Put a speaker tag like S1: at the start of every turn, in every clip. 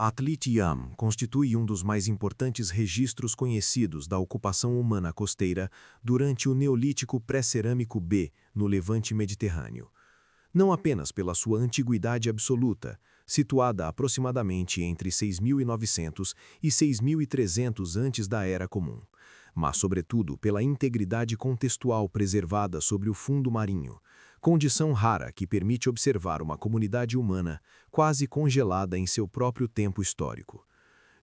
S1: Atlit Yam constitui um dos mais importantes registros conhecidos da ocupação humana costeira durante o Neolítico Pré-Cerâmico B, no Levante Mediterrâneo. Não apenas pela sua antiguidade absoluta, situada aproximadamente entre 6.900 e 6.300 antes da Era Comum, mas sobretudo pela integridade contextual preservada sobre o fundo marinho, condição rara que permite observar uma comunidade humana quase congelada em seu próprio tempo histórico.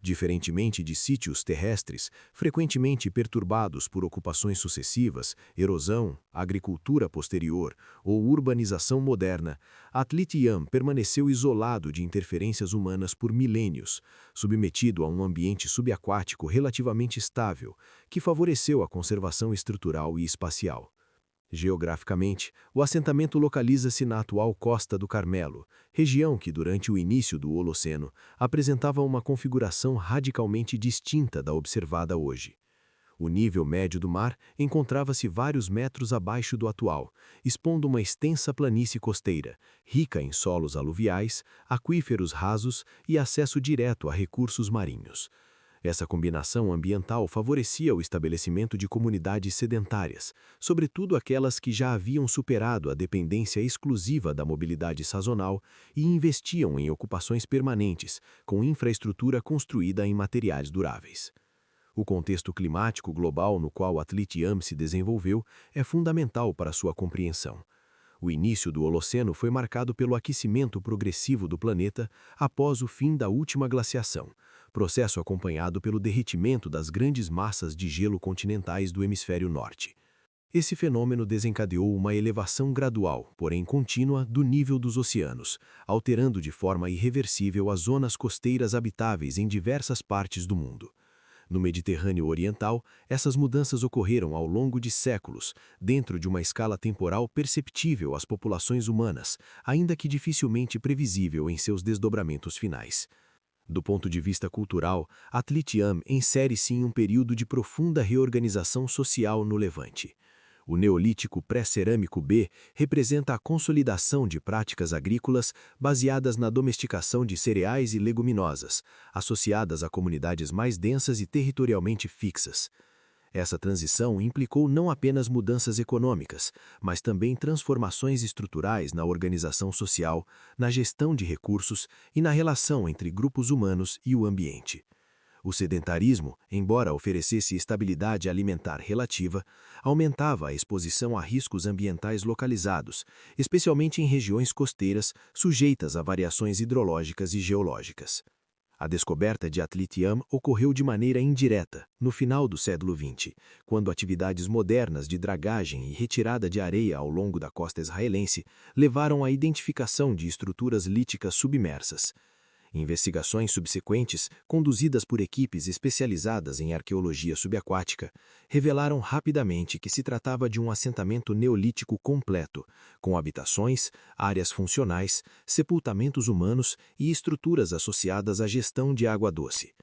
S1: Diferentemente de sítios terrestres, frequentemente perturbados por ocupações sucessivas, erosão, agricultura posterior ou urbanização moderna, Atlit Yam permaneceu isolado de interferências humanas por milênios, submetido a um ambiente subaquático relativamente estável, que favoreceu a conservação estrutural e espacial. Geograficamente, o assentamento localiza-se na atual Costa do Carmelo, região que, durante o início do Holoceno, apresentava uma configuração radicalmente distinta da observada hoje. O nível médio do mar encontrava-se vários metros abaixo do atual, expondo uma extensa planície costeira, rica em solos aluviais, aquíferos rasos e acesso direto a recursos marinhos. Essa combinação ambiental favorecia o estabelecimento de comunidades sedentárias, sobretudo aquelas que já haviam superado a dependência exclusiva da mobilidade sazonal e investiam em ocupações permanentes, com infraestrutura construída em materiais duráveis. O contexto climático global no qual Atlit Yam se desenvolveu é fundamental para sua compreensão. O início do Holoceno foi marcado pelo aquecimento progressivo do planeta após o fim da última glaciação, processo acompanhado pelo derretimento das grandes massas de gelo continentais do hemisfério norte. Esse fenômeno desencadeou uma elevação gradual, porém contínua, do nível dos oceanos, alterando de forma irreversível as zonas costeiras habitáveis em diversas partes do mundo. No Mediterrâneo Oriental, essas mudanças ocorreram ao longo de séculos, dentro de uma escala temporal perceptível às populações humanas, ainda que dificilmente previsível em seus desdobramentos finais. Do ponto de vista cultural, Atlit Yam insere-se em um período de profunda reorganização social no Levante. O Neolítico Pré-Cerâmico B representa a consolidação de práticas agrícolas baseadas na domesticação de cereais e leguminosas, associadas a comunidades mais densas e territorialmente fixas. Essa transição implicou não apenas mudanças econômicas, mas também transformações estruturais na organização social, na gestão de recursos e na relação entre grupos humanos e o ambiente. O sedentarismo, embora oferecesse estabilidade alimentar relativa, aumentava a exposição a riscos ambientais localizados, especialmente em regiões costeiras sujeitas a variações hidrológicas e geológicas. A descoberta de Atlit Yam ocorreu de maneira indireta, no final do século XX, quando atividades modernas de dragagem e retirada de areia ao longo da costa israelense levaram à identificação de estruturas líticas submersas. Investigações subsequentes, conduzidas por equipes especializadas em arqueologia subaquática, revelaram rapidamente que se tratava de um assentamento neolítico completo, com habitações, áreas funcionais, sepultamentos humanos e estruturas associadas à gestão de água doce.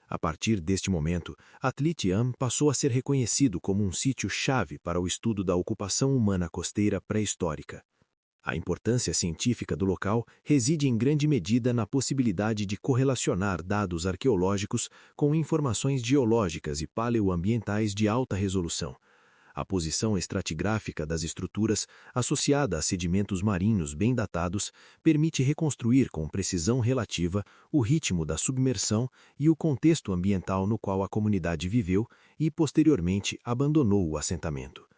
S1: A partir deste momento, Atlit Yam passou a ser reconhecido como um sítio-chave para o estudo da ocupação humana costeira pré-histórica. A importância científica do local reside em grande medida na possibilidade de correlacionar dados arqueológicos com informações geológicas e paleoambientais de alta resolução. A posição estratigráfica das estruturas, associada a sedimentos marinhos bem datados, permite reconstruir com precisão relativa o ritmo da submersão e o contexto ambiental no qual a comunidade viveu e, posteriormente, abandonou o assentamento.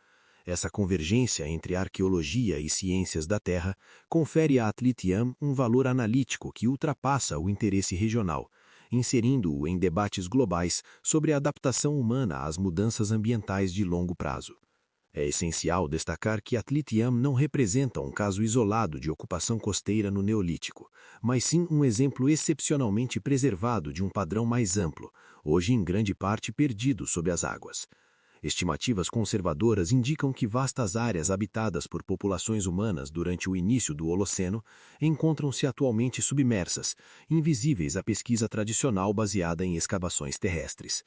S1: Essa convergência entre arqueologia e ciências da Terra confere a Atlit Yam um valor analítico que ultrapassa o interesse regional, inserindo-o em debates globais sobre a adaptação humana às mudanças ambientais de longo prazo. É essencial destacar que Atlit Yam não representa um caso isolado de ocupação costeira no Neolítico, mas sim um exemplo excepcionalmente preservado de um padrão mais amplo, hoje em grande parte perdido sob as águas. Estimativas conservadoras indicam que vastas áreas habitadas por populações humanas durante o início do Holoceno encontram-se atualmente submersas, invisíveis à pesquisa tradicional baseada em escavações terrestres.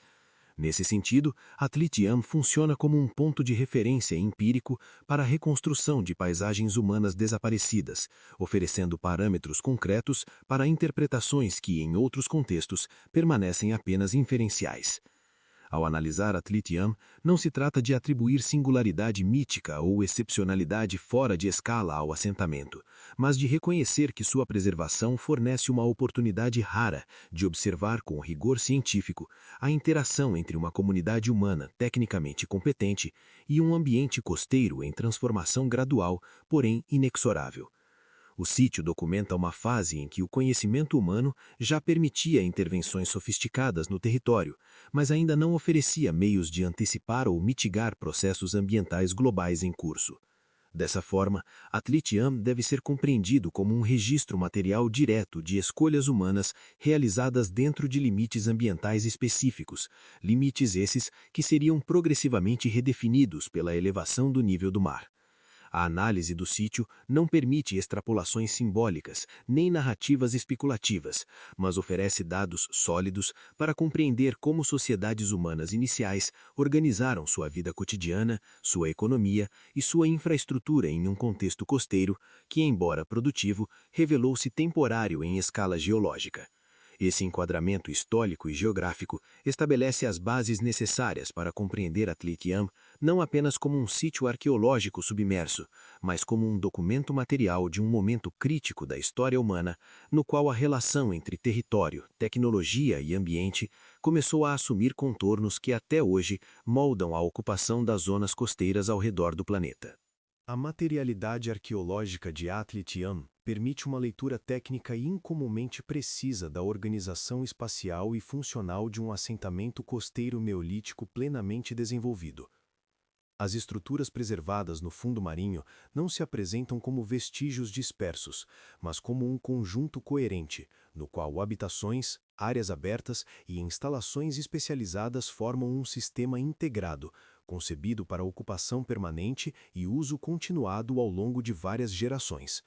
S1: Nesse sentido, Atlitiam funciona como um ponto de referência empírico para a reconstrução de paisagens humanas desaparecidas, oferecendo parâmetros concretos para interpretações que, em outros contextos, permanecem apenas inferenciais. Ao analisar Atlitiam, não se trata de atribuir singularidade mítica ou excepcionalidade fora de escala ao assentamento, mas de reconhecer que sua preservação fornece uma oportunidade rara de observar com rigor científico a interação entre uma comunidade humana tecnicamente competente e um ambiente costeiro em transformação gradual, porém inexorável. O sítio documenta uma fase em que o conhecimento humano já permitia intervenções sofisticadas no território, mas ainda não oferecia meios de antecipar ou mitigar processos ambientais globais em curso. Dessa forma, Atlitiam deve ser compreendido como um registro material direto de escolhas humanas realizadas dentro de limites ambientais específicos, limites esses que seriam progressivamente redefinidos pela elevação do nível do mar. A análise do sítio não permite extrapolações simbólicas, nem narrativas especulativas, mas oferece dados sólidos para compreender como sociedades humanas iniciais organizaram sua vida cotidiana, sua economia e sua infraestrutura em um contexto costeiro que, embora produtivo, revelou-se temporário em escala geológica. Esse enquadramento histórico e geográfico estabelece as bases necessárias para compreender Atlitiam não apenas como um sítio arqueológico submerso, mas como um documento material de um momento crítico da história humana, no qual a relação entre território, tecnologia e ambiente começou a assumir contornos que até hoje moldam a ocupação das zonas costeiras ao redor do planeta. A materialidade arqueológica de Atlitiam permite uma leitura técnica incomumente precisa da organização espacial e funcional de um assentamento costeiro neolítico plenamente desenvolvido. As estruturas preservadas no fundo marinho não se apresentam como vestígios dispersos, mas como um conjunto coerente, no qual habitações, áreas abertas e instalações especializadas formam um sistema integrado, concebido para ocupação permanente e uso continuado ao longo de várias gerações.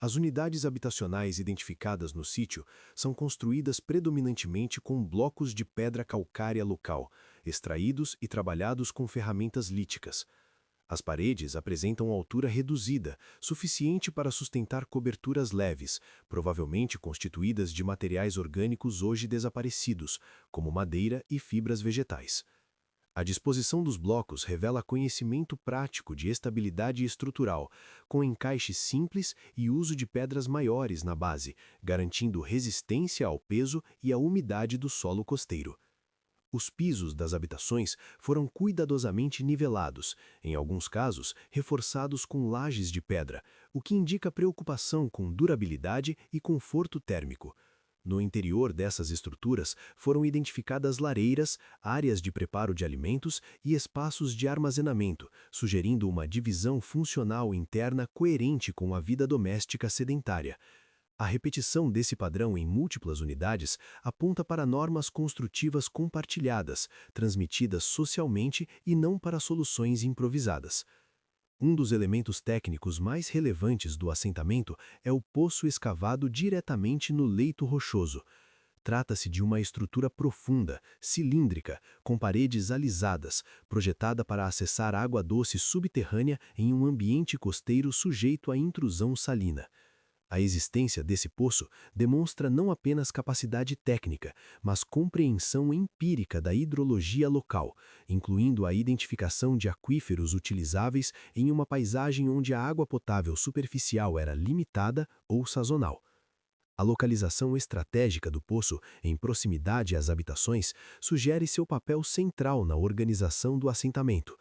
S1: As unidades habitacionais identificadas no sítio são construídas predominantemente com blocos de pedra calcária local, extraídos e trabalhados com ferramentas líticas. As paredes apresentam altura reduzida, suficiente para sustentar coberturas leves, provavelmente constituídas de materiais orgânicos hoje desaparecidos, como madeira e fibras vegetais. A disposição dos blocos revela conhecimento prático de estabilidade estrutural, com encaixe simples e uso de pedras maiores na base, garantindo resistência ao peso e à umidade do solo costeiro. Os pisos das habitações foram cuidadosamente nivelados, em alguns casos reforçados com lajes de pedra, o que indica preocupação com durabilidade e conforto térmico. No interior dessas estruturas foram identificadas lareiras, áreas de preparo de alimentos e espaços de armazenamento, sugerindo uma divisão funcional interna coerente com a vida doméstica sedentária. A repetição desse padrão em múltiplas unidades aponta para normas construtivas compartilhadas, transmitidas socialmente e não para soluções improvisadas. Um dos elementos técnicos mais relevantes do assentamento é o poço escavado diretamente no leito rochoso. Trata-se de uma estrutura profunda, cilíndrica, com paredes alisadas, projetada para acessar água doce subterrânea em um ambiente costeiro sujeito à intrusão salina. A existência desse poço demonstra não apenas capacidade técnica, mas compreensão empírica da hidrologia local, incluindo a identificação de aquíferos utilizáveis em uma paisagem onde a água potável superficial era limitada ou sazonal. A localização estratégica do poço, em proximidade às habitações, sugere seu papel central na organização do assentamento.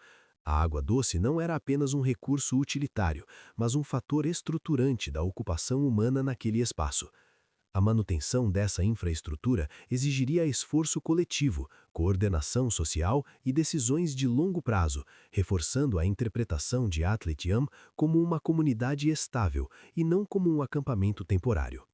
S1: A água doce não era apenas um recurso utilitário, mas um fator estruturante da ocupação humana naquele espaço. A manutenção dessa infraestrutura exigiria esforço coletivo, coordenação social e decisões de longo prazo, reforçando a interpretação de Atlitiam como uma comunidade estável e não como um acampamento temporário.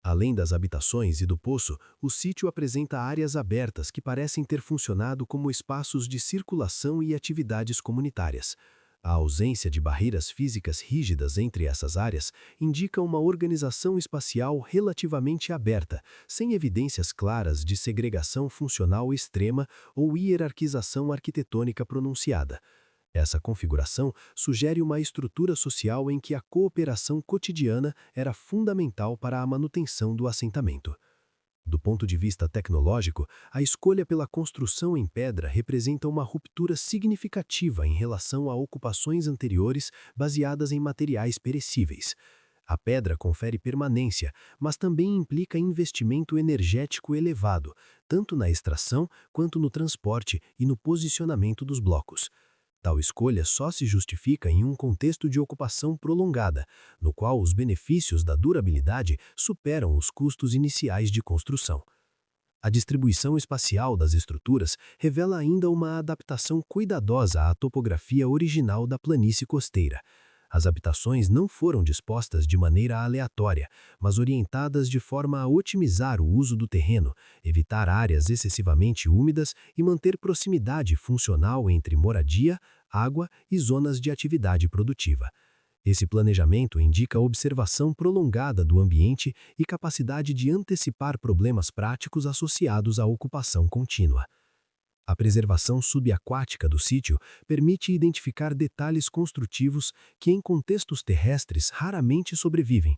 S1: Além das habitações e do poço, o sítio apresenta áreas abertas que parecem ter funcionado como espaços de circulação e atividades comunitárias.
S2: A ausência de barreiras físicas rígidas entre essas áreas indica uma organização espacial relativamente aberta, sem evidências claras de segregação funcional extrema ou hierarquização arquitetônica pronunciada. Essa configuração sugere uma estrutura social em que a cooperação cotidiana era fundamental para a manutenção do assentamento. Do ponto de vista tecnológico, a escolha pela construção em pedra representa uma ruptura significativa em relação a ocupações anteriores baseadas em materiais perecíveis. A pedra confere permanência, mas também implica investimento energético elevado, tanto na extração quanto no transporte e no posicionamento dos blocos. Tal escolha só se justifica em um contexto de ocupação prolongada, no qual os benefícios da durabilidade superam os custos iniciais de construção. A distribuição espacial das estruturas revela ainda uma adaptação cuidadosa à topografia original da planície costeira. As habitações não foram dispostas de maneira aleatória, mas orientadas de forma a otimizar o uso do terreno, evitar áreas excessivamente úmidas e manter proximidade funcional entre moradia, água e zonas de atividade produtiva. Esse planejamento indica observação prolongada do ambiente e capacidade de antecipar problemas práticos associados à ocupação contínua. A preservação subaquática do sítio permite identificar detalhes construtivos que em contextos terrestres raramente sobrevivem.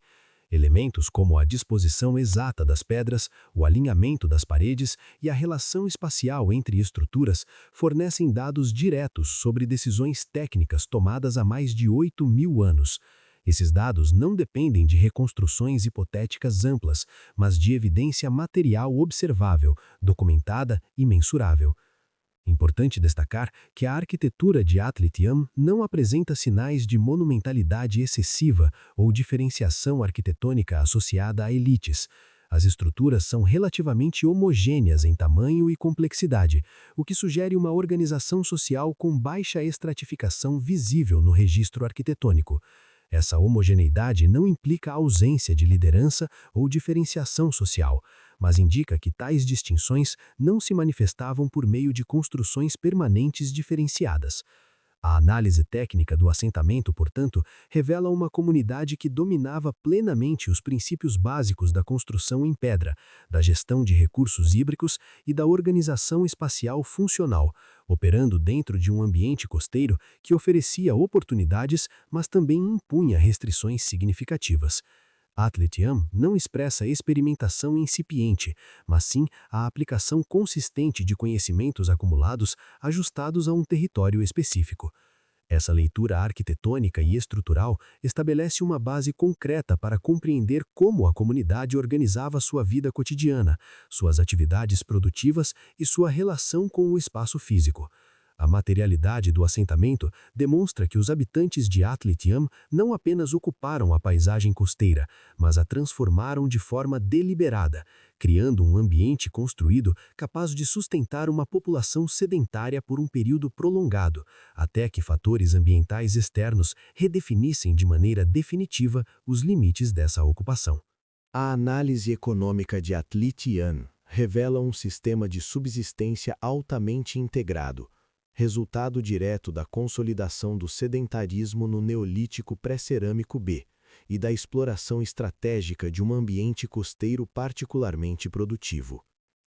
S2: Elementos como a disposição exata das pedras, o alinhamento das paredes e a relação espacial entre estruturas fornecem dados diretos sobre decisões técnicas tomadas há mais de 8.000 anos. Esses dados não dependem de reconstruções hipotéticas amplas, mas de evidência material observável, documentada e mensurável. Importante destacar que a arquitetura de Atlit Yam não apresenta sinais de monumentalidade excessiva ou diferenciação arquitetônica associada a elites. As estruturas são relativamente homogêneas em tamanho e complexidade, o que sugere uma organização social com baixa estratificação visível no registro arquitetônico. Essa homogeneidade não implica a ausência de liderança ou diferenciação social, mas indica que tais distinções não se manifestavam por meio de construções permanentes diferenciadas. A análise técnica do assentamento, portanto, revela uma comunidade que dominava plenamente os princípios básicos da construção em pedra, da gestão de recursos hídricos e da organização espacial funcional, operando dentro de um ambiente costeiro que oferecia oportunidades, mas também impunha restrições significativas. Atlit Yam não expressa experimentação incipiente, mas sim a aplicação consistente de conhecimentos acumulados ajustados a um território específico. Essa leitura arquitetônica e estrutural estabelece uma base concreta para compreender como a comunidade organizava sua vida cotidiana, suas atividades produtivas e sua relação com o espaço físico. A materialidade do assentamento demonstra que os habitantes de Atlit Yam não apenas ocuparam a paisagem costeira, mas a transformaram de forma deliberada, criando um ambiente construído capaz de sustentar uma população sedentária por um período prolongado, até que fatores ambientais externos redefinissem de maneira definitiva os limites dessa ocupação.
S1: A análise econômica de Atlit Yam revela um sistema de subsistência altamente integrado, resultado direto da consolidação do sedentarismo no Neolítico pré-cerâmico B e da exploração estratégica de um ambiente costeiro particularmente produtivo.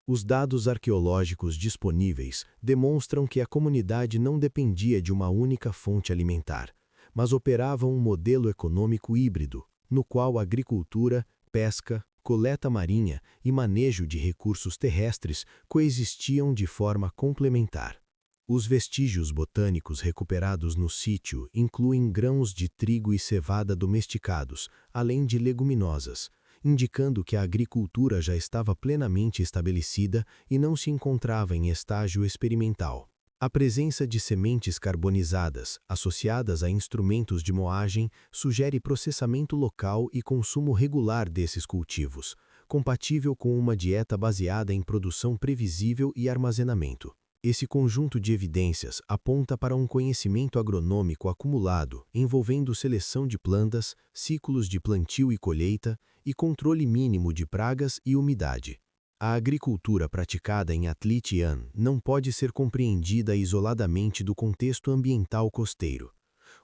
S1: Os dados arqueológicos disponíveis demonstram que a comunidade não dependia de uma única fonte alimentar, mas operava um modelo econômico híbrido, no qual agricultura, pesca, coleta marinha e manejo de recursos terrestres coexistiam de forma complementar. Os vestígios botânicos recuperados no sítio incluem grãos de trigo e cevada domesticados, além de leguminosas, indicando que a agricultura já estava plenamente estabelecida e não se encontrava em estágio experimental. A presença de sementes carbonizadas, associadas a instrumentos de moagem, sugere processamento local e consumo regular desses cultivos, compatível com uma dieta baseada em produção previsível e armazenamento. Esse conjunto de evidências aponta para um conhecimento agronômico acumulado, envolvendo seleção de plantas, ciclos de plantio e colheita e controle mínimo de pragas e umidade. A agricultura praticada em Atlit Yam não pode ser compreendida isoladamente do contexto ambiental costeiro.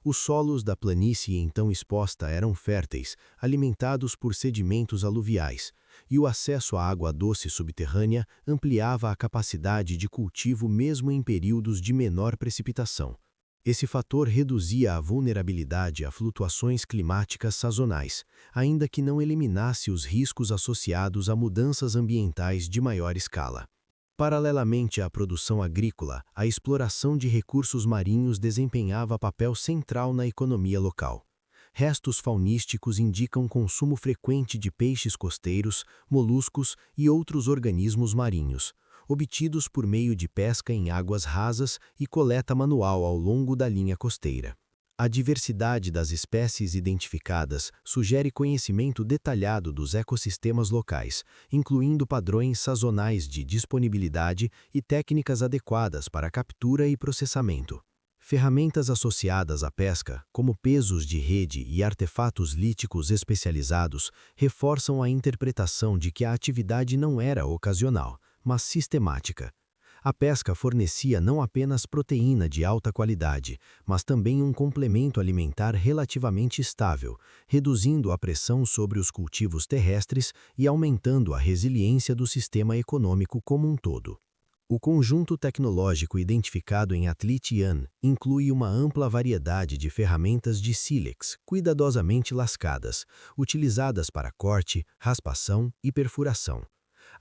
S2: Os solos da planície então exposta eram férteis, alimentados por sedimentos aluviais, e o acesso à água doce subterrânea ampliava a capacidade de cultivo mesmo em períodos de menor precipitação. Esse fator reduzia a vulnerabilidade a flutuações climáticas sazonais, ainda que não eliminasse os riscos associados a mudanças ambientais de maior escala. Paralelamente à produção agrícola, a exploração de recursos marinhos desempenhava papel central na economia local. Restos faunísticos indicam consumo frequente de peixes costeiros, moluscos e outros organismos marinhos, obtidos por meio de pesca em águas rasas e coleta manual ao longo da linha costeira. A diversidade das espécies identificadas sugere conhecimento detalhado dos ecossistemas locais, incluindo padrões sazonais de disponibilidade e técnicas adequadas para captura e processamento. Ferramentas associadas à pesca, como pesos de rede e artefatos líticos especializados, reforçam a interpretação de que a atividade não era ocasional, mas sistemática. A pesca fornecia não apenas proteína de alta qualidade, mas também um complemento alimentar relativamente estável, reduzindo a pressão sobre os cultivos terrestres e aumentando a resiliência do sistema econômico como um todo. O conjunto tecnológico identificado em Atlit-Yan inclui uma ampla variedade de ferramentas de sílex, cuidadosamente lascadas, utilizadas para corte, raspação e perfuração.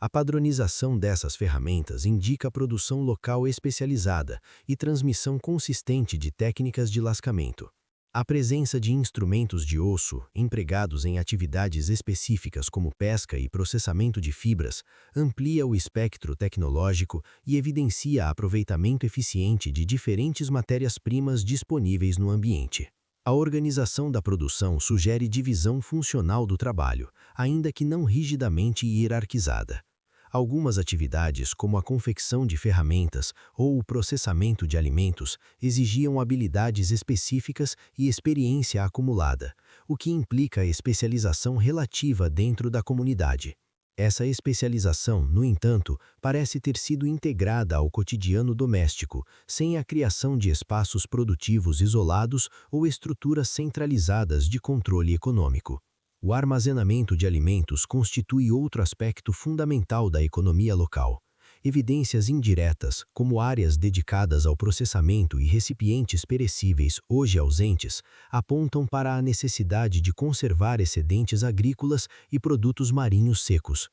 S2: A padronização dessas ferramentas indica produção local especializada e transmissão consistente de técnicas de lascamento. A presença de instrumentos de osso, empregados em atividades específicas como pesca e processamento de fibras, amplia o espectro tecnológico e evidencia aproveitamento eficiente de diferentes matérias-primas disponíveis no ambiente. A organização da produção sugere divisão funcional do trabalho, ainda que não rigidamente hierarquizada. Algumas atividades, como a confecção de ferramentas ou o processamento de alimentos, exigiam habilidades específicas e experiência acumulada, o que implica especialização relativa dentro da comunidade. Essa especialização, no entanto, parece ter sido integrada ao cotidiano doméstico, sem a criação de espaços produtivos isolados ou estruturas centralizadas de controle econômico. O armazenamento de alimentos constitui outro aspecto fundamental da economia local. Evidências indiretas, como áreas dedicadas ao processamento e recipientes perecíveis hoje ausentes, apontam para a necessidade de conservar excedentes agrícolas e produtos marinhos secos.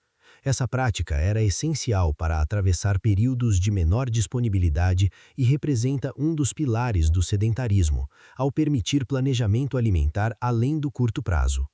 S2: Essa prática era essencial para atravessar períodos de menor disponibilidade e representa um dos pilares do sedentarismo, ao permitir planejamento alimentar além do curto prazo.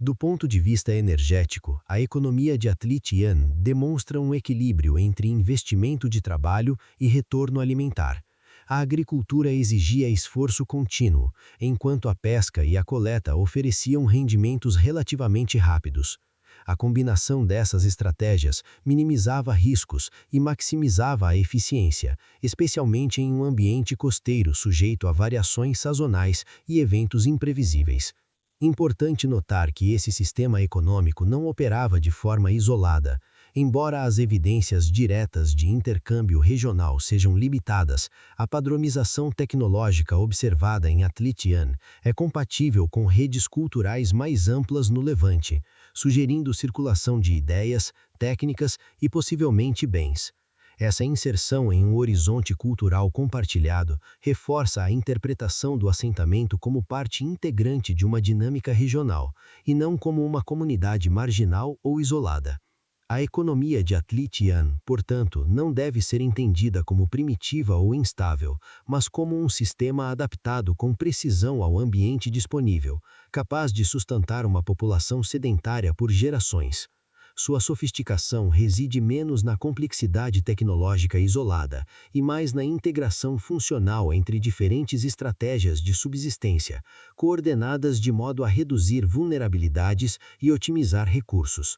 S2: Do ponto de vista energético, a economia de Atlit-Yan demonstra um equilíbrio entre investimento de trabalho e retorno alimentar. A agricultura exigia esforço contínuo, enquanto a pesca e a coleta ofereciam rendimentos relativamente rápidos. A combinação dessas estratégias minimizava riscos e maximizava a eficiência, especialmente em um ambiente costeiro sujeito a variações sazonais e eventos imprevisíveis. Importante notar que esse sistema econômico não operava de forma isolada. Embora as evidências diretas de intercâmbio regional sejam limitadas, a padronização tecnológica observada em Atlit-Yan é compatível com redes culturais mais amplas no Levante, sugerindo circulação de ideias, técnicas e possivelmente bens. Essa inserção em um horizonte cultural compartilhado reforça a interpretação do assentamento como parte integrante de uma dinâmica regional, e não como uma comunidade marginal ou isolada. A economia de Atlit-Yan, portanto, não deve ser entendida como primitiva ou instável, mas como um sistema adaptado com precisão ao ambiente disponível, capaz de sustentar uma população sedentária por gerações. Sua sofisticação reside menos na complexidade tecnológica isolada e mais na integração funcional entre diferentes estratégias de subsistência, coordenadas de modo a reduzir vulnerabilidades e otimizar recursos.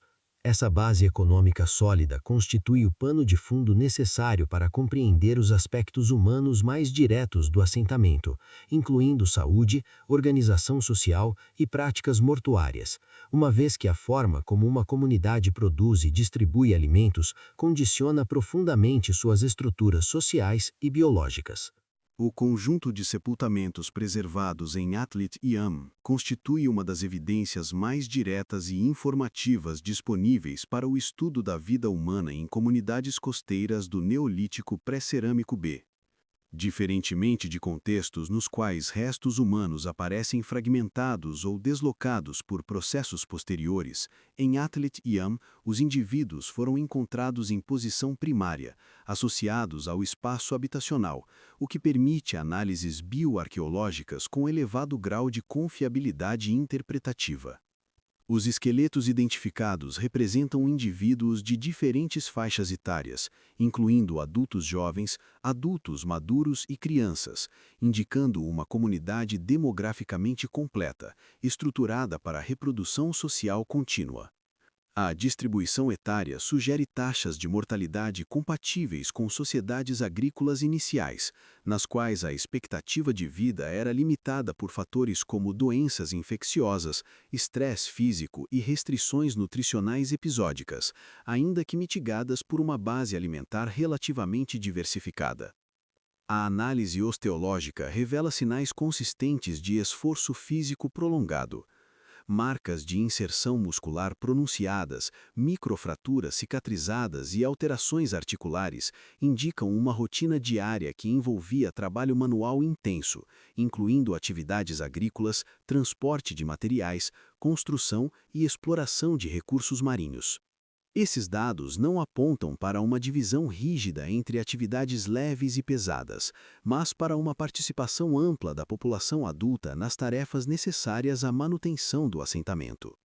S2: Essa base econômica sólida constitui o pano de fundo necessário para compreender os aspectos humanos mais diretos do assentamento, incluindo saúde, organização social e práticas mortuárias, uma vez que a forma como uma comunidade produz e distribui alimentos condiciona profundamente suas estruturas sociais e biológicas.
S3: O conjunto de sepultamentos preservados em Atlit Yam constitui uma das evidências mais diretas e informativas disponíveis para o estudo da vida humana em comunidades costeiras do Neolítico Pré-Cerâmico B. Diferentemente de contextos nos quais restos humanos aparecem fragmentados ou deslocados por processos posteriores, em Atlit Yam, os indivíduos foram encontrados em posição primária, associados ao espaço habitacional, o que permite análises bioarqueológicas com elevado grau de confiabilidade interpretativa. Os esqueletos identificados representam indivíduos de diferentes faixas etárias, incluindo adultos jovens, adultos maduros e crianças, indicando uma comunidade demograficamente completa, estruturada para a reprodução social contínua. A distribuição etária sugere taxas de mortalidade compatíveis com sociedades agrícolas iniciais, nas quais a expectativa de vida era limitada por fatores como doenças infecciosas, estresse físico e restrições nutricionais episódicas, ainda que mitigadas por uma base alimentar relativamente diversificada. A análise osteológica revela sinais consistentes de esforço físico prolongado. Marcas de inserção muscular pronunciadas, microfraturas cicatrizadas e alterações articulares indicam uma rotina diária que envolvia trabalho manual intenso, incluindo atividades agrícolas, transporte de materiais, construção e exploração de recursos marinhos. Esses dados não apontam para uma divisão rígida entre atividades leves e pesadas, mas para uma participação ampla da população adulta nas tarefas necessárias à manutenção do assentamento.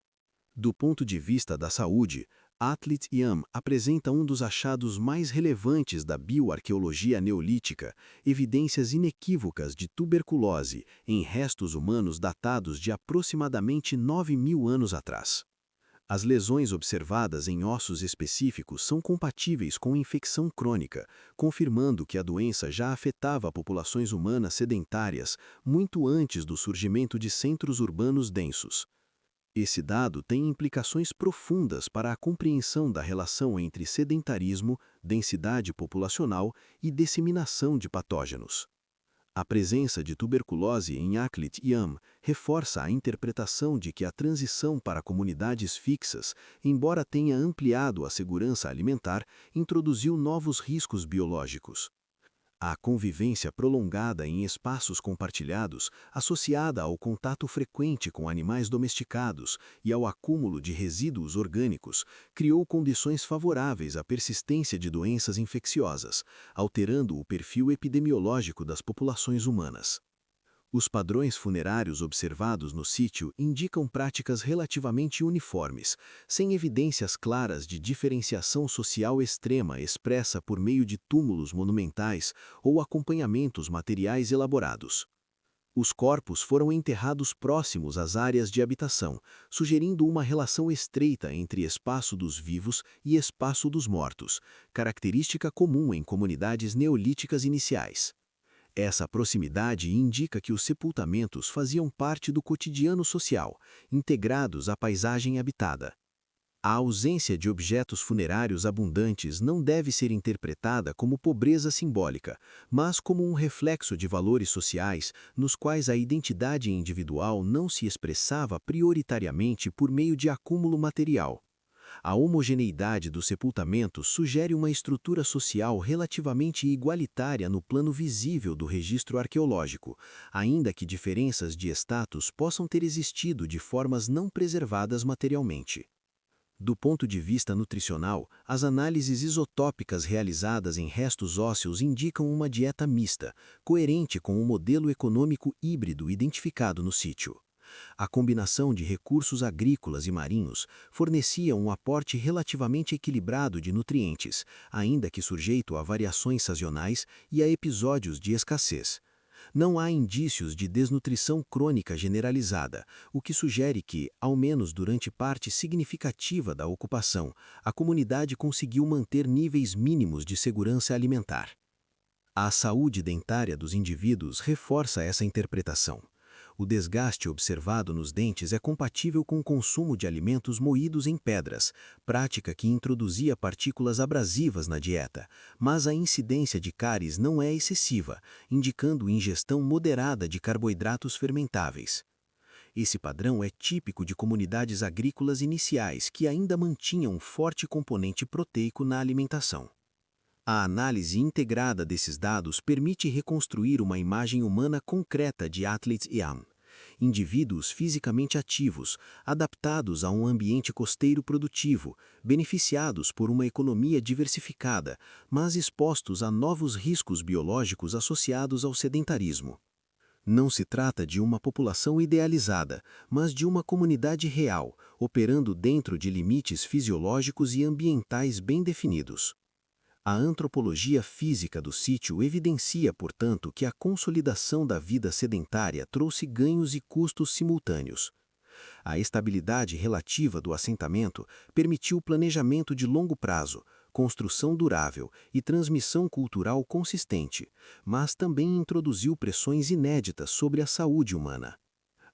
S3: Do ponto de vista da saúde, Atlit Yam apresenta um dos achados mais relevantes da bioarqueologia neolítica, evidências inequívocas de tuberculose em restos humanos datados de aproximadamente 9.000 anos atrás. As lesões observadas em ossos específicos são compatíveis com infecção crônica, confirmando que a doença já afetava populações humanas sedentárias muito antes do surgimento de centros urbanos densos. Esse dado tem implicações profundas para a compreensão da relação entre sedentarismo, densidade populacional e disseminação de patógenos. A presença de tuberculose em Atlit Yam reforça a interpretação de que a transição para comunidades fixas, embora tenha ampliado a segurança alimentar, introduziu novos riscos biológicos. A convivência prolongada em espaços compartilhados, associada ao contato frequente com animais domesticados e ao acúmulo de resíduos orgânicos, criou condições favoráveis à persistência de doenças infecciosas, alterando o perfil epidemiológico das populações humanas. Os padrões funerários observados no sítio indicam práticas relativamente uniformes, sem evidências claras de diferenciação social extrema expressa por meio de túmulos monumentais ou acompanhamentos materiais elaborados. Os corpos foram enterrados próximos às áreas de habitação, sugerindo uma relação estreita entre espaço dos vivos e espaço dos mortos, característica comum em comunidades neolíticas iniciais. Essa proximidade indica que os sepultamentos faziam parte do cotidiano social, integrados à paisagem habitada. A ausência de objetos funerários abundantes não deve ser interpretada como pobreza simbólica, mas como um reflexo de valores sociais nos quais a identidade individual não se expressava prioritariamente por meio de acúmulo material. A homogeneidade do sepultamento sugere uma estrutura social relativamente igualitária no plano visível do registro arqueológico, ainda que diferenças de status possam ter existido de formas não preservadas materialmente. Do ponto de vista nutricional, as análises isotópicas realizadas em restos ósseos indicam uma dieta mista, coerente com o modelo econômico híbrido identificado no sítio. A combinação de recursos agrícolas e marinhos fornecia um aporte relativamente equilibrado de nutrientes, ainda que sujeito a variações sazonais e a episódios de escassez. Não há indícios de desnutrição crônica generalizada, o que sugere que, ao menos durante parte significativa da ocupação, a comunidade conseguiu manter níveis mínimos de segurança alimentar. A saúde dentária dos indivíduos reforça essa interpretação. O desgaste observado nos dentes é compatível com o consumo de alimentos moídos em pedras, prática que introduzia partículas abrasivas na dieta, mas a incidência de cáries não é excessiva, indicando ingestão moderada de carboidratos fermentáveis. Esse padrão é típico de comunidades agrícolas iniciais que ainda mantinham um forte componente proteico na alimentação. A análise integrada desses dados permite reconstruir uma imagem humana concreta de Atlit Yam, indivíduos fisicamente ativos, adaptados a um ambiente costeiro produtivo, beneficiados por uma economia diversificada, mas expostos a novos riscos biológicos associados ao sedentarismo. Não se trata de uma população idealizada, mas de uma comunidade real, operando dentro de limites fisiológicos e ambientais bem definidos. A antropologia física do sítio evidencia, portanto, que a consolidação da vida sedentária trouxe ganhos e custos simultâneos. A estabilidade relativa do assentamento permitiu planejamento de longo prazo, construção durável e transmissão cultural consistente, mas também introduziu pressões inéditas sobre a saúde humana.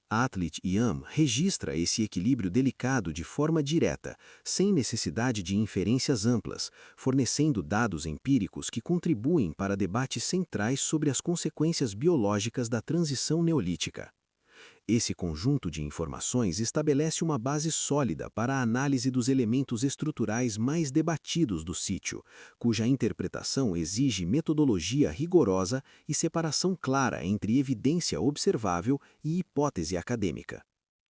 S3: Atlit Yam registra esse equilíbrio delicado de forma direta, sem necessidade de inferências amplas, fornecendo dados empíricos que contribuem para debates centrais sobre as consequências biológicas da transição neolítica. Esse conjunto de informações estabelece uma base sólida para a análise dos elementos estruturais mais debatidos do sítio, cuja interpretação exige metodologia rigorosa e separação clara entre evidência observável e hipótese acadêmica.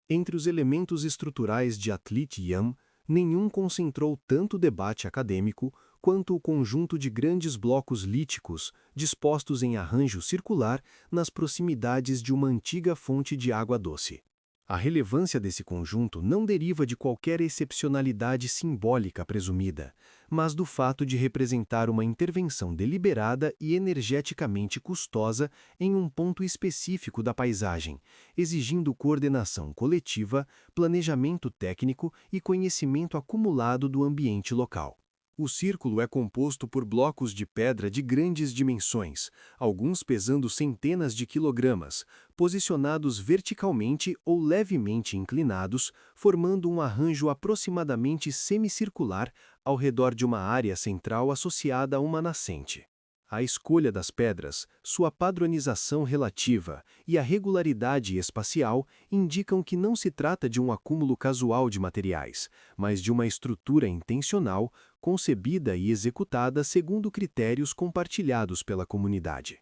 S2: Entre os elementos estruturais de Atlit Yam, nenhum concentrou tanto debate acadêmico quanto o conjunto de grandes blocos líticos dispostos em arranjo circular nas proximidades de uma antiga fonte de água doce. A relevância desse conjunto não deriva de qualquer excepcionalidade simbólica presumida, mas do fato de representar uma intervenção deliberada e energeticamente custosa em um ponto específico da paisagem, exigindo coordenação coletiva, planejamento técnico e conhecimento acumulado do ambiente local. O círculo é composto por blocos de pedra de grandes dimensões, alguns pesando centenas de quilogramas, posicionados verticalmente ou levemente inclinados, formando um arranjo aproximadamente semicircular ao redor de uma área central associada a uma nascente. A escolha das pedras, sua padronização relativa e a regularidade espacial indicam que não se trata de um acúmulo casual de materiais, mas de uma estrutura intencional, concebida e executada segundo critérios compartilhados pela comunidade.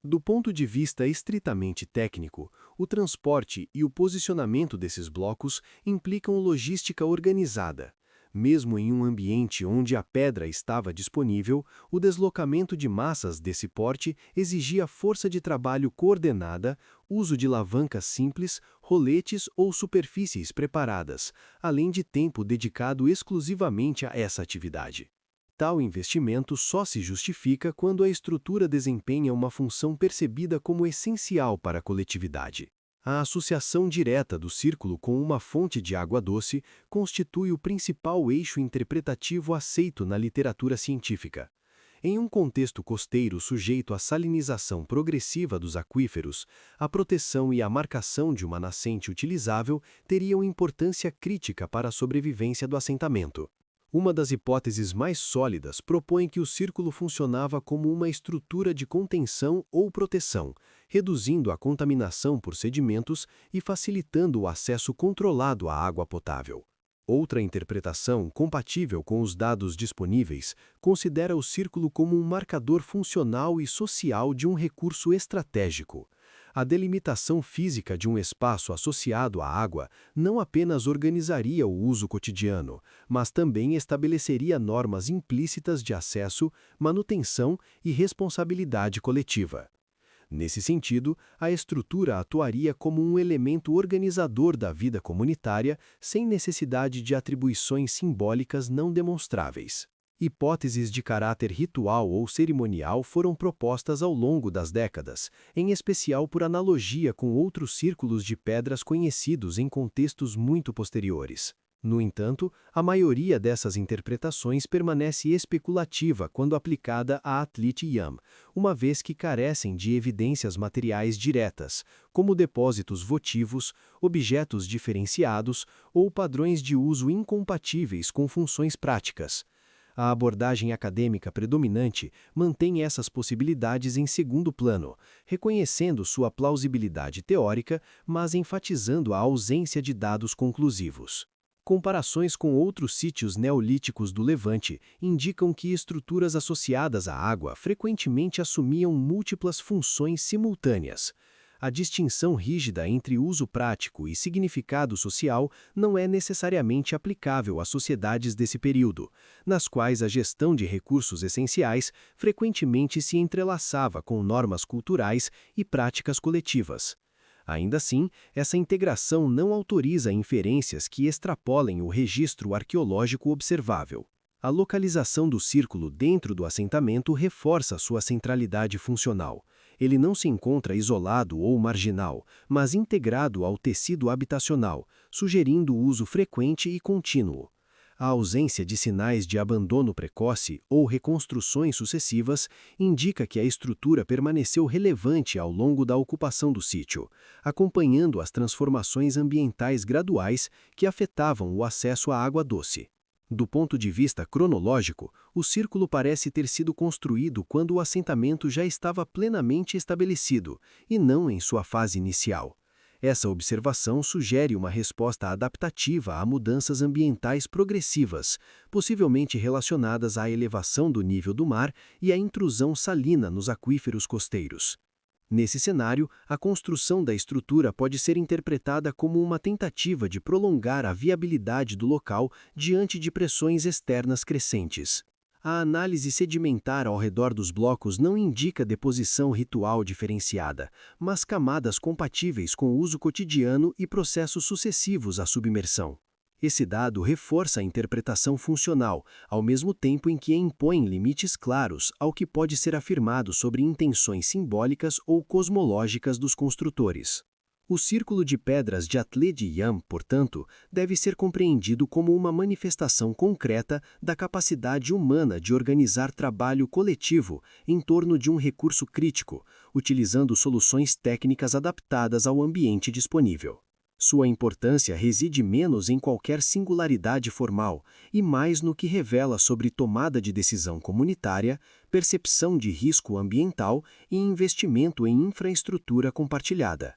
S2: Do ponto de vista estritamente técnico, o transporte e o posicionamento desses blocos implicam logística organizada. Mesmo em um ambiente onde a pedra estava disponível, o deslocamento de massas desse porte exigia força de trabalho coordenada, uso de alavancas simples, roletes ou superfícies preparadas, além de tempo dedicado exclusivamente a essa atividade. Tal investimento só se justifica quando a estrutura desempenha uma função percebida como essencial para a coletividade. A associação direta do círculo com uma fonte de água doce constitui o principal eixo interpretativo aceito na literatura científica. Em um contexto costeiro sujeito à salinização progressiva dos aquíferos, a proteção e a marcação de uma nascente utilizável teriam importância crítica para a sobrevivência do assentamento. Uma das hipóteses mais sólidas propõe que o círculo funcionava como uma estrutura de contenção ou proteção, reduzindo a contaminação por sedimentos e facilitando o acesso controlado à água potável. Outra interpretação, compatível com os dados disponíveis, considera o círculo como um marcador funcional e social de um recurso estratégico. A delimitação física de um espaço associado à água não apenas organizaria o uso cotidiano, mas também estabeleceria normas implícitas de acesso, manutenção e responsabilidade coletiva. Nesse sentido, a estrutura atuaria como um elemento organizador da vida comunitária, sem necessidade de atribuições simbólicas não demonstráveis. Hipóteses de caráter ritual ou cerimonial foram propostas ao longo das décadas, em especial por analogia com outros círculos de pedras conhecidos em contextos muito posteriores. No entanto, a maioria dessas interpretações permanece especulativa quando aplicada a Atlit Yam, uma vez que carecem de evidências materiais diretas, como depósitos votivos, objetos diferenciados ou padrões de uso incompatíveis com funções práticas. A abordagem acadêmica predominante mantém essas possibilidades em segundo plano, reconhecendo sua plausibilidade teórica, mas enfatizando a ausência de dados conclusivos. Comparações com outros sítios neolíticos do Levante indicam que estruturas associadas à água frequentemente assumiam múltiplas funções simultâneas. A distinção rígida entre uso prático e significado social não é necessariamente aplicável às sociedades desse período, nas quais a gestão de recursos essenciais frequentemente se entrelaçava com normas culturais e práticas coletivas. Ainda assim, essa integração não autoriza inferências que extrapolem o registro arqueológico observável. A localização do círculo dentro do assentamento reforça sua centralidade funcional. Ele não se encontra isolado ou marginal, mas integrado ao tecido habitacional, sugerindo uso frequente e contínuo. A ausência de sinais de abandono precoce ou reconstruções sucessivas indica que a estrutura permaneceu relevante ao longo da ocupação do sítio, acompanhando as transformações ambientais graduais que afetavam o acesso à água doce. Do ponto de vista cronológico, o círculo parece ter sido construído quando o assentamento já estava plenamente estabelecido, e não em sua fase inicial. Essa observação sugere uma resposta adaptativa a mudanças ambientais progressivas, possivelmente relacionadas à elevação do nível do mar e à intrusão salina nos aquíferos costeiros. Nesse cenário, a construção da estrutura pode ser interpretada como uma tentativa de prolongar a viabilidade do local diante de pressões externas crescentes. A análise sedimentar ao redor dos blocos não indica deposição ritual diferenciada, mas camadas compatíveis com o uso cotidiano e processos sucessivos à submersão. Esse dado reforça a interpretação funcional, ao mesmo tempo em que impõe limites claros ao que pode ser afirmado sobre intenções simbólicas ou cosmológicas dos construtores. O círculo de pedras de Atlit Yam, portanto, deve ser compreendido como uma manifestação concreta da capacidade humana de organizar trabalho coletivo em torno de um recurso crítico, utilizando soluções técnicas adaptadas ao ambiente disponível. Sua importância reside menos em qualquer singularidade formal e mais no que revela sobre tomada de decisão comunitária, percepção de risco ambiental e investimento em infraestrutura compartilhada.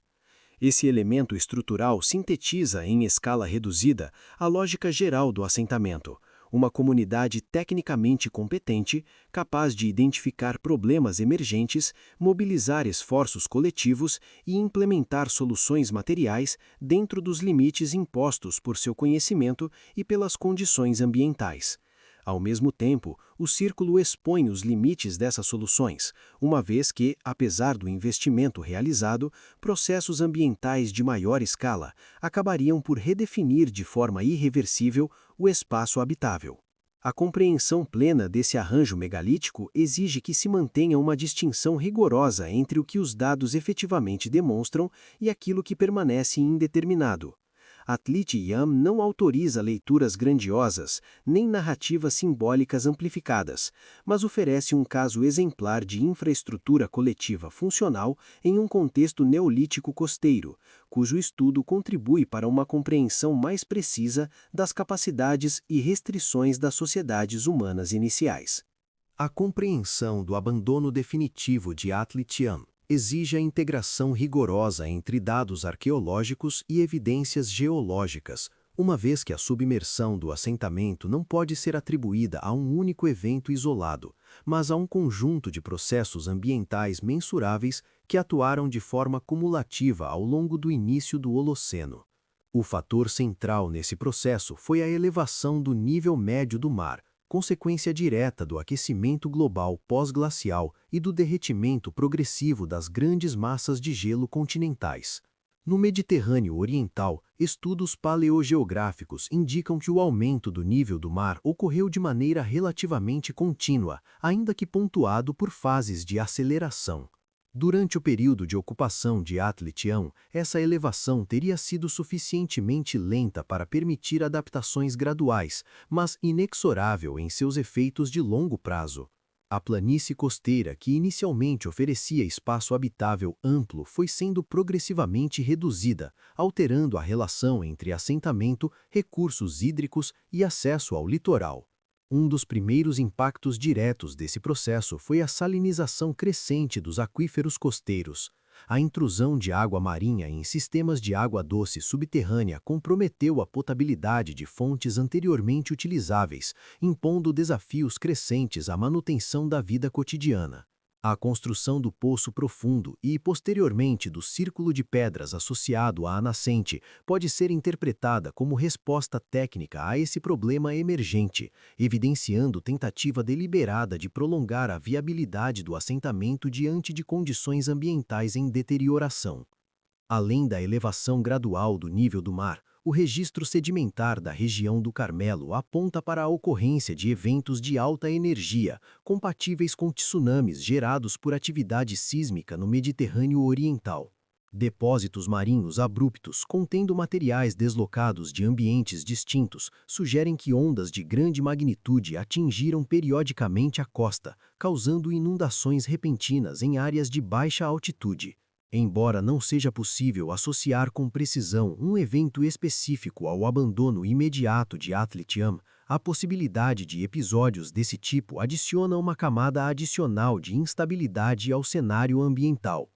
S2: Esse elemento estrutural sintetiza, em escala reduzida, a lógica geral do assentamento, uma comunidade tecnicamente competente, capaz de identificar problemas emergentes, mobilizar esforços coletivos e implementar soluções materiais dentro dos limites impostos por seu conhecimento e pelas condições ambientais. Ao mesmo tempo, o círculo expõe os limites dessas soluções, uma vez que, apesar do investimento realizado, processos ambientais de maior escala acabariam por redefinir de forma irreversível o espaço habitável. A compreensão plena desse arranjo megalítico exige que se mantenha uma distinção rigorosa entre o que os dados efetivamente demonstram e aquilo que permanece indeterminado. Atlit Yam não autoriza leituras grandiosas, nem narrativas simbólicas amplificadas, mas oferece um caso exemplar de infraestrutura coletiva funcional em um contexto neolítico costeiro, cujo estudo contribui para uma compreensão mais precisa das capacidades e restrições das sociedades humanas iniciais.
S1: A compreensão do abandono definitivo de Atlit Yam exige a integração rigorosa entre dados arqueológicos e evidências geológicas, uma vez que a submersão do assentamento não pode ser atribuída a um único evento isolado, mas a um conjunto de processos ambientais mensuráveis que atuaram de forma cumulativa ao longo do início do Holoceno. O fator central nesse processo foi a elevação do nível médio do mar, consequência direta do aquecimento global pós-glacial e do derretimento progressivo das grandes massas de gelo continentais. No Mediterrâneo Oriental, estudos paleogeográficos indicam que o aumento do nível do mar ocorreu de maneira relativamente contínua, ainda que pontuado por fases de aceleração.
S2: Durante o período de ocupação de Atlit-Am, essa elevação teria sido suficientemente lenta para permitir adaptações graduais, mas inexorável em seus efeitos de longo prazo. A planície costeira, que inicialmente oferecia espaço habitável amplo, foi sendo progressivamente reduzida, alterando a relação entre assentamento, recursos hídricos e acesso ao litoral. Um dos primeiros impactos diretos desse processo foi a salinização crescente dos aquíferos costeiros. A intrusão de água marinha em sistemas de água doce subterrânea comprometeu a potabilidade de fontes anteriormente utilizáveis, impondo desafios crescentes à manutenção da vida cotidiana. A construção do poço profundo e, posteriormente, do círculo de pedras associado à nascente pode ser interpretada como resposta técnica a esse problema emergente, evidenciando tentativa deliberada de prolongar a viabilidade do assentamento diante de condições ambientais em deterioração. Além da elevação gradual do nível do mar, o registro sedimentar da região do Carmelo aponta para a ocorrência de eventos de alta energia, compatíveis com tsunamis gerados por atividade sísmica no Mediterrâneo Oriental. Depósitos marinhos abruptos contendo materiais deslocados de ambientes distintos sugerem que ondas de grande magnitude atingiram periodicamente a costa, causando inundações repentinas em áreas de baixa altitude. Embora não seja possível associar com precisão um evento específico ao abandono imediato de Atlit-Am, a possibilidade de episódios desse tipo adiciona uma camada adicional de instabilidade ao cenário ambiental.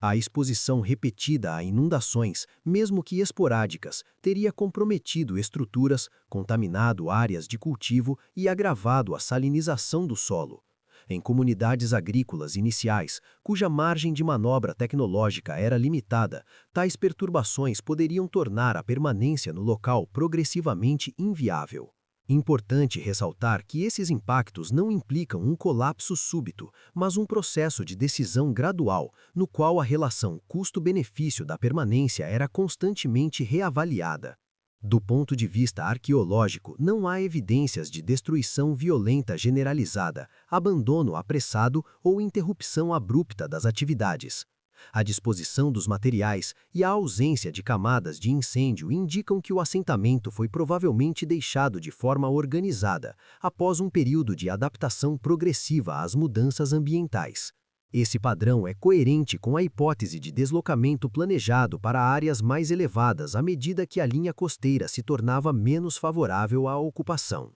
S2: A exposição repetida a inundações, mesmo que esporádicas, teria comprometido estruturas, contaminado áreas de cultivo e agravado a salinização do solo. Em comunidades agrícolas iniciais, cuja margem de manobra tecnológica era limitada, tais perturbações poderiam tornar a permanência no local progressivamente inviável. Importante ressaltar que esses impactos não implicam um colapso súbito, mas um processo de decisão gradual, no qual a relação custo-benefício da permanência era constantemente reavaliada. Do ponto de vista arqueológico, não há evidências de destruição violenta generalizada, abandono apressado ou interrupção abrupta das atividades. A disposição dos materiais e a ausência de camadas de incêndio indicam que o assentamento foi provavelmente deixado de forma organizada, após um período de adaptação progressiva às mudanças ambientais. Esse padrão é coerente com a hipótese de deslocamento planejado para áreas mais elevadas à medida que a linha costeira se tornava menos favorável à ocupação.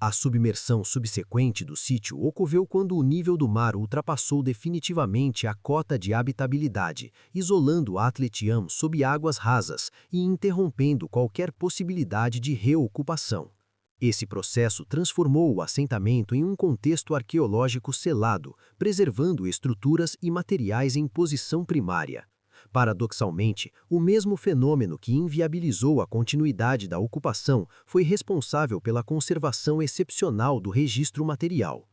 S2: A submersão subsequente do sítio ocorreu quando o nível do mar ultrapassou definitivamente a cota de habitabilidade, isolando Atlit-Am sob águas rasas e interrompendo qualquer possibilidade de reocupação. Esse processo transformou o assentamento em um contexto arqueológico selado, preservando estruturas e materiais em posição primária. Paradoxalmente, o mesmo fenômeno que inviabilizou a continuidade da ocupação foi responsável pela conservação excepcional do registro material.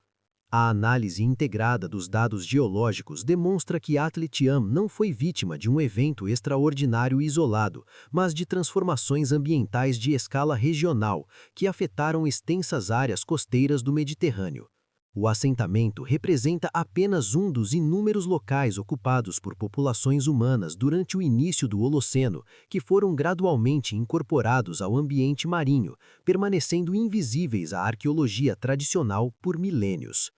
S2: A análise integrada dos dados geológicos demonstra que Atlit-Am não foi vítima de um evento extraordinário isolado, mas de transformações ambientais de escala regional, que afetaram extensas áreas costeiras do Mediterrâneo. O assentamento representa apenas um dos inúmeros locais ocupados por populações humanas durante o início do Holoceno, que foram gradualmente incorporados ao ambiente marinho, permanecendo invisíveis à arqueologia tradicional por milênios.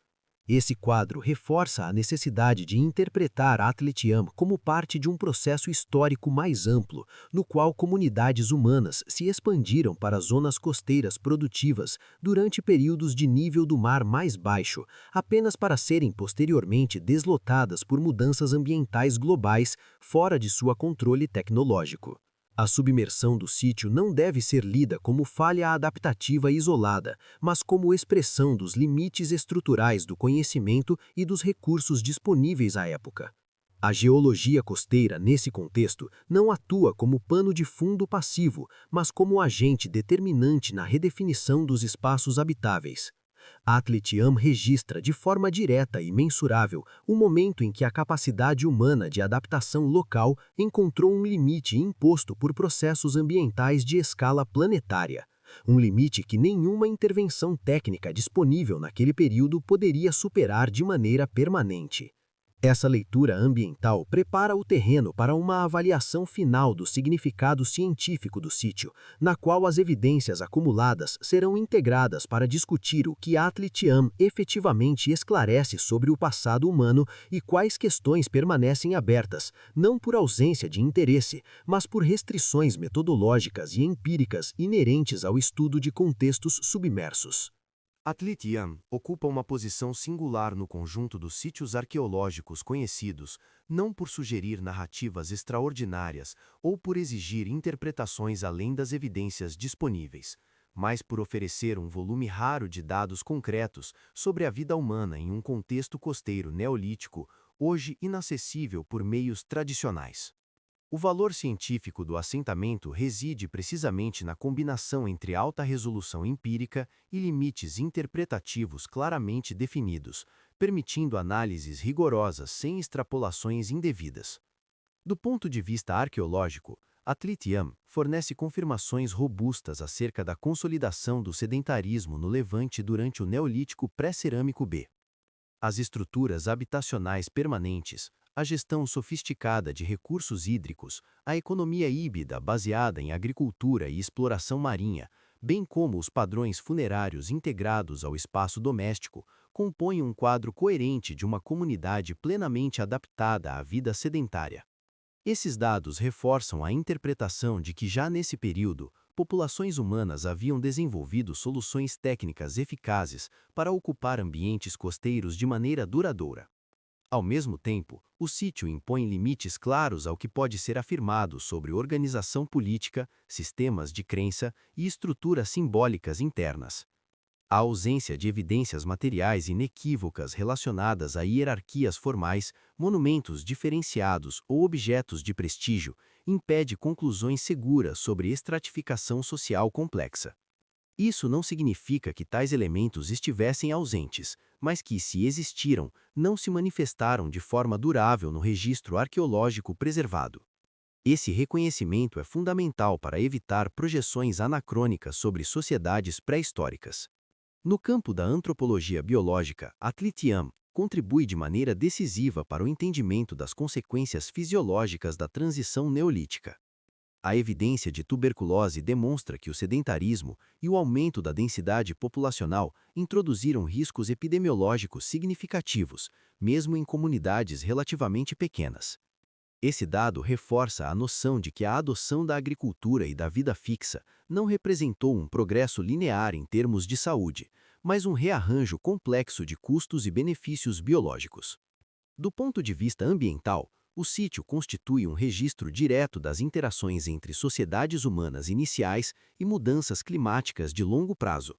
S2: Esse quadro reforça a necessidade de interpretar Atlit-Am como parte de um processo histórico mais amplo, no qual comunidades humanas se expandiram para zonas costeiras produtivas durante períodos de nível do mar mais baixo, apenas para serem posteriormente deslotadas por mudanças ambientais globais fora de sua controle tecnológico. A submersão do sítio não deve ser lida como falha adaptativa isolada, mas como expressão dos limites estruturais do conhecimento e dos recursos disponíveis à época. A geologia costeira, nesse contexto, não atua como pano de fundo passivo, mas como agente determinante na redefinição dos espaços habitáveis. Atlit-Am registra de forma direta e mensurável o momento em que a capacidade humana de adaptação local encontrou um limite imposto por processos ambientais de escala planetária, um limite que nenhuma intervenção técnica disponível naquele período poderia superar de maneira permanente. Essa leitura ambiental prepara o terreno para uma avaliação final do significado científico do sítio, na qual as evidências acumuladas serão integradas para discutir o que Atlit-Am efetivamente esclarece sobre o passado humano e quais questões permanecem abertas, não por ausência de interesse, mas por restrições metodológicas e empíricas inerentes ao estudo de contextos submersos.
S1: Atlit-Yam ocupa uma posição singular no conjunto dos sítios arqueológicos conhecidos, não por sugerir narrativas extraordinárias ou por exigir interpretações além das evidências disponíveis, mas por oferecer um volume raro de dados concretos sobre a vida humana em um contexto costeiro neolítico, hoje inacessível por meios tradicionais. O valor científico do assentamento reside precisamente na combinação entre alta resolução empírica e limites interpretativos claramente definidos, permitindo análises rigorosas sem extrapolações indevidas. Do ponto de vista arqueológico, Atlit-Yam fornece confirmações robustas acerca da consolidação do sedentarismo no Levante durante o Neolítico pré-cerâmico B. As estruturas habitacionais permanentes, a gestão sofisticada de recursos hídricos, a economia híbrida baseada em agricultura e exploração marinha, bem como os padrões funerários integrados ao espaço doméstico, compõem um quadro coerente de uma comunidade plenamente adaptada à vida sedentária. Esses dados reforçam a interpretação de que já nesse período, populações humanas haviam desenvolvido soluções técnicas eficazes para ocupar ambientes costeiros de maneira duradoura. Ao mesmo tempo, o sítio impõe limites claros ao que pode ser afirmado sobre organização política, sistemas de crença e estruturas simbólicas internas. A ausência de evidências materiais inequívocas relacionadas a hierarquias formais, monumentos diferenciados ou objetos de prestígio impede conclusões seguras sobre estratificação social complexa. Isso não significa que tais elementos estivessem ausentes, mas que, se existiram, não se manifestaram de forma durável no registro arqueológico preservado. Esse reconhecimento é fundamental para evitar projeções anacrônicas sobre sociedades pré-históricas. No campo da antropologia biológica, Atlit-Yam contribui de maneira decisiva para o entendimento das consequências fisiológicas da transição neolítica. A evidência de tuberculose demonstra que o sedentarismo e o aumento da densidade populacional introduziram riscos epidemiológicos significativos, mesmo em comunidades relativamente pequenas. Esse dado reforça a noção de que a adoção da agricultura e da vida fixa não representou um progresso linear em termos de saúde, mas um rearranjo complexo de custos e benefícios biológicos. Do ponto de vista ambiental, o sítio constitui um registro direto das interações entre sociedades humanas iniciais e mudanças climáticas de longo prazo.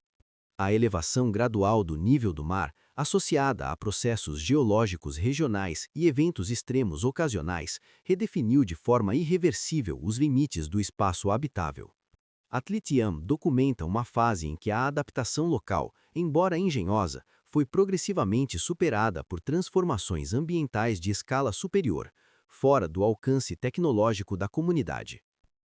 S1: A elevação gradual do nível do mar, associada a processos geológicos regionais e eventos extremos ocasionais, redefiniu de forma irreversível os limites do espaço habitável. Atlit-Yam documenta uma fase em que a adaptação local, embora engenhosa, foi progressivamente superada por transformações ambientais de escala superior, fora do alcance tecnológico da comunidade.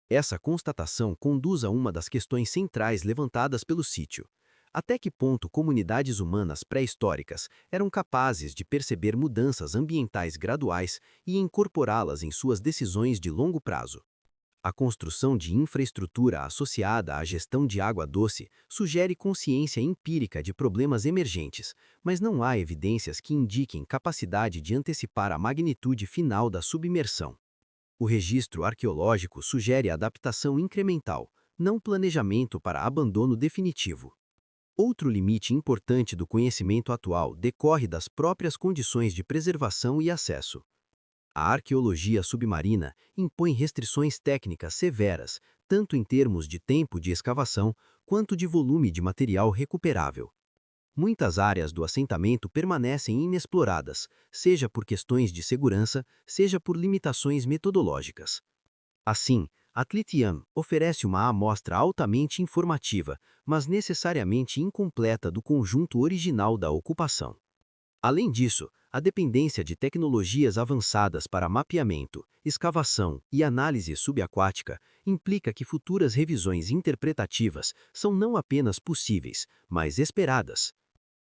S1: Essa constatação conduz a uma das questões centrais levantadas pelo sítio. Até que ponto comunidades humanas pré-históricas eram capazes de perceber mudanças ambientais graduais e incorporá-las em suas decisões de longo prazo? A construção de infraestrutura associada à gestão de água doce sugere consciência empírica de problemas emergentes, mas não há evidências que indiquem capacidade de antecipar a magnitude final da submersão. O registro arqueológico sugere adaptação incremental, não planejamento para abandono definitivo. Outro limite importante do conhecimento atual decorre das próprias condições de preservação e acesso. A arqueologia submarina impõe restrições técnicas severas, tanto em termos de tempo de escavação quanto de volume de material recuperável. Muitas áreas do assentamento permanecem inexploradas, seja por questões de segurança, seja por limitações metodológicas. Assim, Atlit-Yam oferece uma amostra altamente informativa, mas necessariamente incompleta do conjunto original da ocupação. Além disso, a dependência de tecnologias avançadas para mapeamento, escavação e análise subaquática implica que futuras revisões interpretativas são não apenas possíveis, mas esperadas.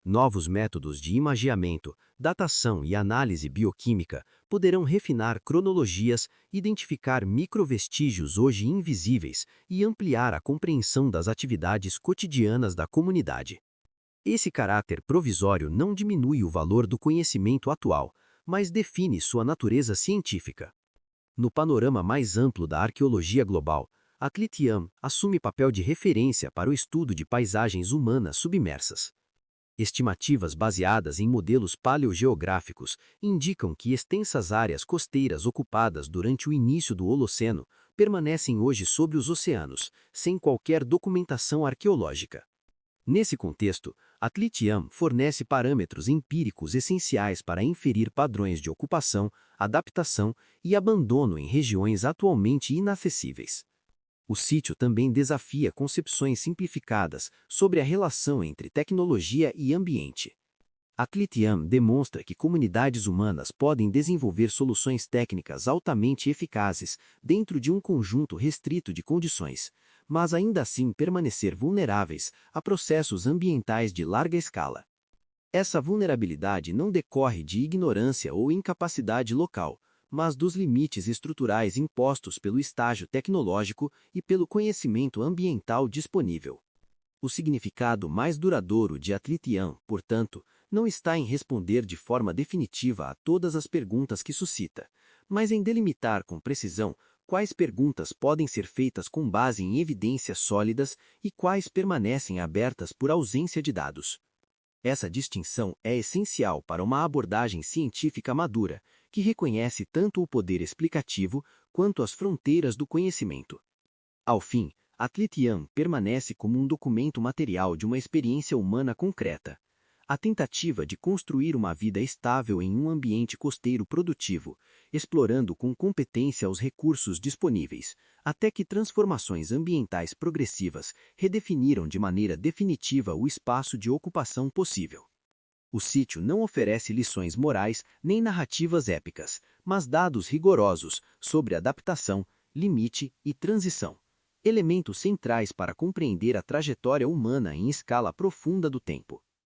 S2: Novos métodos de imageamento, datação e análise bioquímica poderão refinar cronologias, identificar microvestígios hoje invisíveis e ampliar a compreensão das atividades cotidianas da comunidade. Esse caráter provisório não diminui o valor do conhecimento atual, mas define sua natureza científica. No panorama mais amplo da arqueologia global, a CLIT-IAM assume papel de referência para o estudo de paisagens humanas submersas. Estimativas baseadas em modelos paleogeográficos indicam que extensas áreas costeiras ocupadas durante o início do Holoceno permanecem hoje sobre os oceanos, sem qualquer documentação arqueológica. Nesse contexto, a CLIT-IAM fornece parâmetros empíricos essenciais para inferir padrões de ocupação, adaptação e abandono em regiões atualmente inacessíveis. O sítio também desafia concepções simplificadas sobre a relação entre tecnologia e ambiente. A CLIT-IAM demonstra que comunidades humanas podem desenvolver soluções técnicas altamente eficazes dentro de um conjunto restrito de condições, mas ainda assim permanecer vulneráveis a processos ambientais de larga escala. Essa vulnerabilidade não decorre de ignorância ou incapacidade local, mas dos limites estruturais impostos pelo estágio tecnológico e pelo conhecimento ambiental disponível. O significado mais duradouro de CLIT-IAM, portanto, não está em responder de forma definitiva a todas as perguntas que suscita, mas em delimitar com precisão quais perguntas podem ser feitas com base em evidências sólidas e quais permanecem abertas por ausência de dados. Essa distinção é essencial para uma abordagem científica madura, que reconhece tanto o poder explicativo quanto as fronteiras do conhecimento. Ao fim, a CLIT-IAM permanece como um documento material de uma experiência humana concreta. A tentativa de construir uma vida estável em um ambiente costeiro produtivo, explorando com competência os recursos disponíveis, até que transformações ambientais progressivas redefiniram de maneira definitiva o espaço de ocupação possível. O sítio não oferece lições morais nem narrativas épicas, mas dados rigorosos sobre adaptação, limite e transição, elementos centrais para compreender a trajetória humana em escala profunda do tempo.